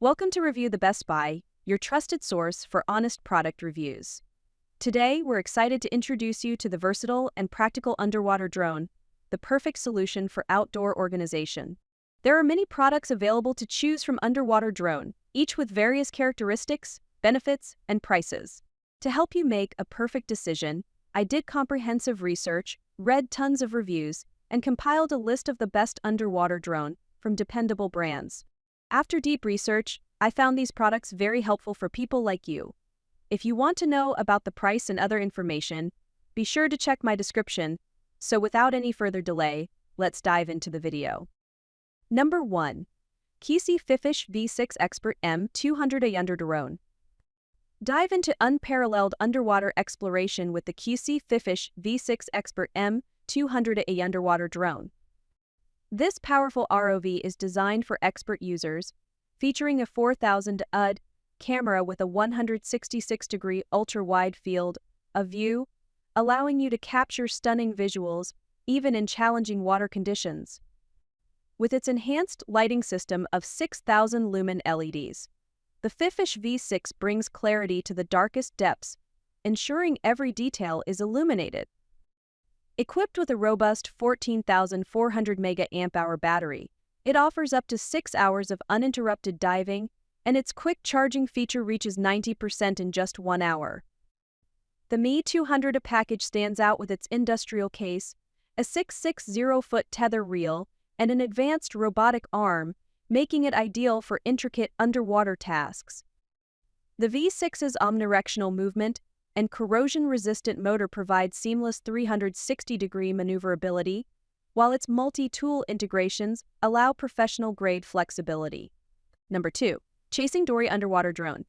Welcome to Review the Best Buy, your trusted source for honest product reviews. Today, we're excited to introduce you to the versatile and practical underwater drone, the perfect solution for outdoor organization. There are many products available to choose from underwater drone, each with various characteristics, benefits, and prices. To help you make a perfect decision, I did comprehensive research, read tons of reviews, and compiled a list of the best underwater drone from dependable brands. After deep research, I found these products very helpful for people like you. If you want to know about the price and other information, be sure to check my description. So without any further delay, let's dive into the video. Number 1. QYSEA FIFISH V6 Expert M200 Under Drone. Dive into unparalleled underwater exploration with the QYSEA FIFISH V6 Expert M200 Underwater Drone. This powerful ROV is designed for expert users, featuring a 4000 UD camera with a 166-degree ultra-wide field of view, allowing you to capture stunning visuals even in challenging water conditions. With its enhanced lighting system of 6,000 lumen LEDs, the FIFISH V6 brings clarity to the darkest depths, ensuring every detail is illuminated. Equipped with a robust 14,400 mAh battery, it offers up to 6 hours of uninterrupted diving, and its quick charging feature reaches 90% in just 1 hour. The Me200 package stands out with its industrial case, a 660-foot tether reel, and an advanced robotic arm, making it ideal for intricate underwater tasks. The V6's omnidirectional movement and corrosion-resistant motor provides seamless 360-degree maneuverability, while its multi-tool integrations allow professional-grade flexibility. Number 2. Chasing Dory Underwater Drone.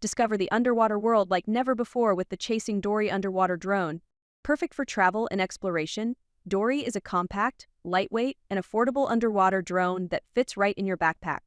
Discover the underwater world like never before with the Chasing Dory Underwater Drone. Perfect for travel and exploration, Dory is a compact, lightweight, and affordable underwater drone that fits right in your backpack.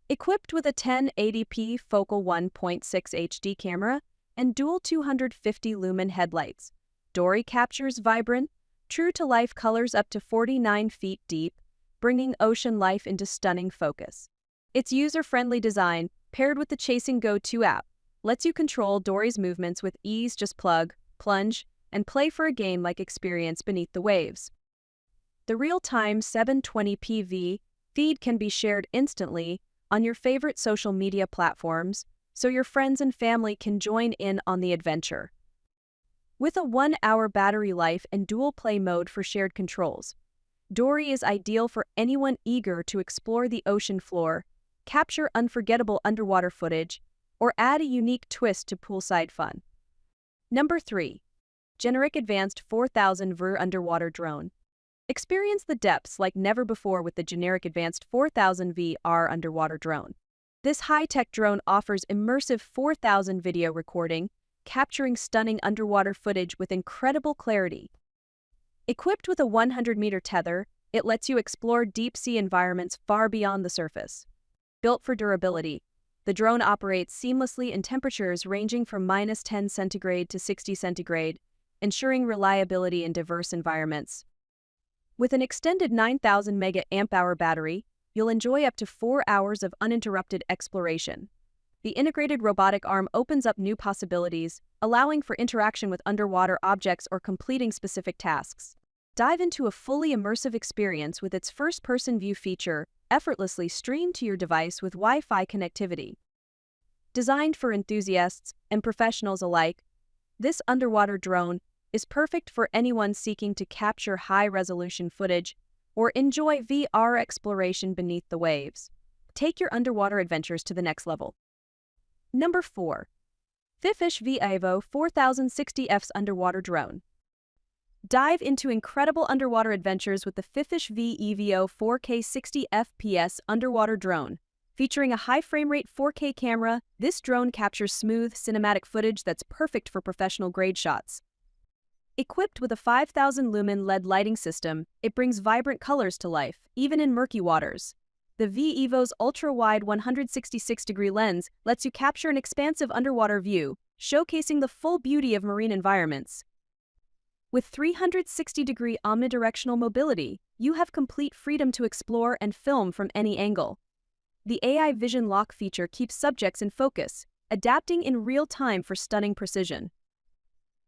Equipped with a 1080p focal 1.6 HD camera and dual 250 lumen headlights, Dory captures vibrant, true-to-life colors up to 49 feet deep, bringing ocean life into stunning focus. Its user-friendly design, paired with the Chasing Go 2 app, lets you control Dory's movements with ease. Just plug, plunge, and play for a game-like experience beneath the waves. The real-time 720p feed can be shared instantly on your favorite social media platforms, so your friends and family can join in on the adventure. With a 1-hour battery life and dual play mode for shared controls, Dory is ideal for anyone eager to explore the ocean floor, capture unforgettable underwater footage, or add a unique twist to poolside fun. Number 3. GENEINNO Advanced 4000 VR Underwater Drone. Experience the depths like never before with the GENEINNO Advanced 4000 VR Underwater Drone. This high-tech drone offers immersive 4000 video recording, capturing stunning underwater footage with incredible clarity. Equipped with a 100-meter tether, it lets you explore deep-sea environments far beyond the surface. Built for durability, the drone operates seamlessly in temperatures ranging from -10 centigrade to 60 centigrade, ensuring reliability in diverse environments. With an extended 9,000 mAh battery, you'll enjoy up to 4 hours of uninterrupted exploration. The integrated robotic arm opens up new possibilities, allowing for interaction with underwater objects or completing specific tasks. Dive into a fully immersive experience with its first-person view feature, effortlessly streamed to your device with Wi-Fi connectivity. Designed for enthusiasts and professionals alike, this underwater drone is perfect for anyone seeking to capture high-resolution footage or enjoy VR exploration beneath the waves. Take your underwater adventures to the next level. Number 4. FIFISH V-EVO 4060F's Underwater Drone. Dive into incredible underwater adventures with the FIFISH V-EVO 4K 60 FPS underwater drone. Featuring a high frame rate 4K camera, this drone captures smooth, cinematic footage that's perfect for professional-grade shots. Equipped with a 5,000 lumen LED lighting system, it brings vibrant colors to life, even in murky waters. The V-EVO's ultra-wide 166-degree lens lets you capture an expansive underwater view, showcasing the full beauty of marine environments. With 360-degree omnidirectional mobility, you have complete freedom to explore and film from any angle. The AI vision lock feature keeps subjects in focus, adapting in real time for stunning precision.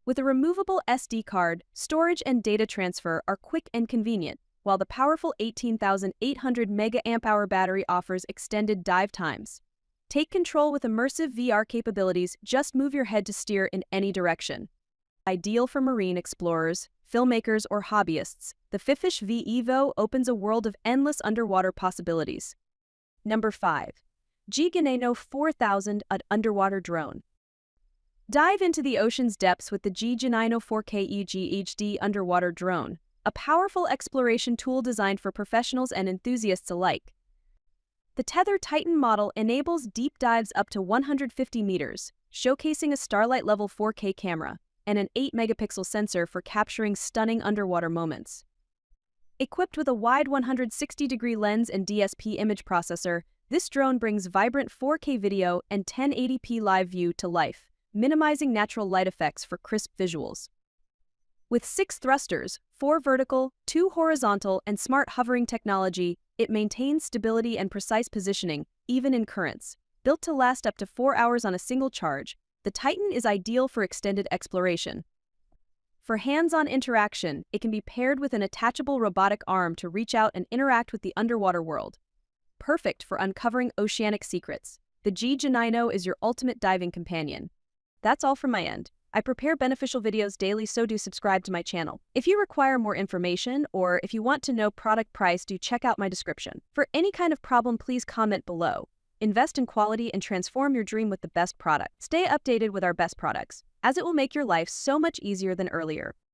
With a removable SD card, storage and data transfer are quick and convenient, while the powerful 18,800 mAh battery offers extended dive times. Take control with immersive VR capabilities, just move your head to steer in any direction. Ideal for marine explorers, filmmakers, or hobbyists, the FIFISH V-EVO opens a world of endless underwater possibilities. Number 5. GENEINNO 4000 Underwater Drone. Dive into the ocean's depths with the GENEINNO 4K HD underwater drone, a powerful exploration tool designed for professionals and enthusiasts alike. The Tether Titan model enables deep dives up to 150 meters, showcasing a Starlight-level 4K camera and an 8-megapixel sensor for capturing stunning underwater moments. Equipped with a wide 160-degree lens and DSP image processor, this drone brings vibrant 4K video and 1080p live view to life, minimizing natural light effects for crisp visuals. With 6 thrusters, 4 vertical, 2 horizontal, and smart hovering technology, it maintains stability and precise positioning, even in currents. Built to last up to 4 hours on a single charge, the Titan is ideal for extended exploration. For hands-on interaction, it can be paired with an attachable robotic arm to reach out and interact with the underwater world. Perfect for uncovering oceanic secrets, the GENEINNO is your ultimate diving companion. That's all from my end. I prepare beneficial videos daily, so do subscribe to my channel. If you require more information or if you want to know product price, do check out my description. For any kind of problem, please comment below. Invest in quality and transform your dream with the best product. Stay updated with our best products, as it will make your life so much easier than earlier.